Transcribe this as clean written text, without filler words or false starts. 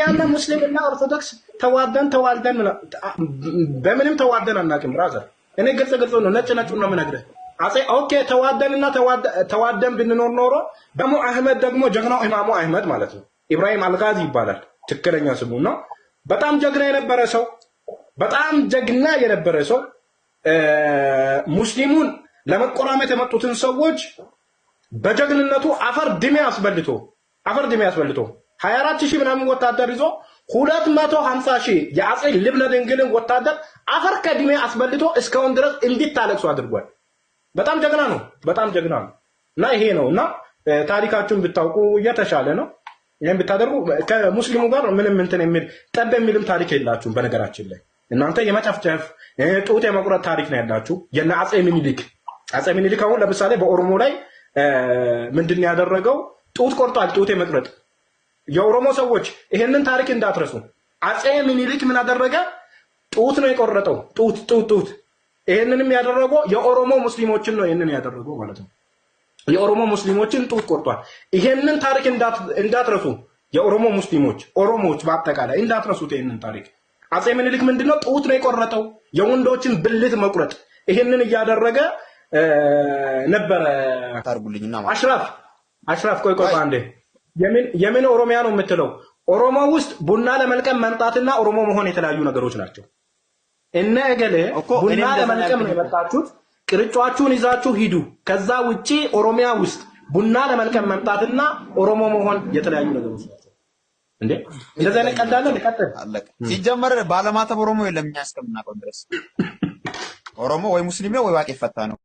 ያና ሙስሊምና ኦርቶዶክስ ተዋልደን በምንም ተዋደን አናውቅም። ብራዘር እኔ ግልጽ ነው፣ ነጭ ነው የምነግርህ። ኦኬ ተዋደን ብንኖር ኖሮ ደግሞ አህመድ ደግሞ ጀግናው ኢማሙ አህመድ ማለት ነው፣ ኢብራሂም አልጋዚ ይባላል ትክክለኛ ስሙ ነው። በጣም ጀግና የነበረ ሰው ሙስሊሙን ለመቆራመት የመጡትን ሰዎች በጀግንነቱ አፈር ድሜ አስበልቶ 24000 ምናምን ወታደር ይዞ 250,000 የአጼ ልብነ ድንግልን ወታደር አፈር ከድሜ አስበልቶ እስካሁን ድረስ እንዲታለቅሱ አድርጓል። በጣም ጀግና ነው እና ይሄ ነውና ታሪካችሁን ብታውቁ የተሻለ ነው። ይሄን ብታደርጉ ከሙስሊሙ ጋር ምንም እንትን የሚል ጠብ የሚልም ታሪክ የላችሁም። በነገራችን ላይ እናንተ የመጨፍጨፍ ጡት የመቁረጥ ታሪክ ነው ያላችሁ። የነ አጼ ምኒልክ አሁን ለምሳሌ በኦሮሞ ላይ ምንድን ያደረገው ጡት ቆርጧል። ጡት የመቁረጥ የኦሮሞ ሰዎች ይሄንን ታሪክ እንዳትረሱ። አጼ ምኒልክ ምን አደረገ? ጡት ነው የቆረጠው። ጡት ይሄንንም ያደረገው የኦሮሞ ሙስሊሞችን ነው። ይሄንን ያደረገው ማለት ነው የኦሮሞ ሙስሊሞችን ጡት ቆርጧል። ይሄንን ታሪክ እንዳትረሱ። የኦሮሞ ኦሮሞዎች በአጠቃላይ እንዳትረሱት ይሄንን ታሪክ። አጼ ምኒልክ ምንድነው ጡት ነው የቆረጠው፣ የወንዶችን ብልት መቁረጥ። ይሄንን እያደረገ ነበረ። ታርጉልኝና አሽራፍ ቆይ አንዴ። የምን ኦሮሚያ ነው የምትለው? ኦሮሞ ውስጥ ቡና ለመልቀም መምጣትና ኦሮሞ መሆን የተለያዩ ነገሮች ናቸው። እነ እገሌ ቡና ለመልቀም ነው የመጣችሁት፣ ቅርጫችሁን ይዛችሁ ሂዱ። ከዛ ውጪ ኦሮሚያ ውስጥ ቡና ለመልቀም መምጣትና ኦሮሞ መሆን የተለያዩ ነገሮች ናቸው። እንዴ እንደዚህ አይነት ቀልድ አለ? ልቀጥል። ሲጀመር ባለማተብ ኦሮሞ የለም እኛ እስከምናውቀው ድረስ። ኦሮሞ ወይ ሙስሊም ነው ወይ ዋቄ ፈታ ነው።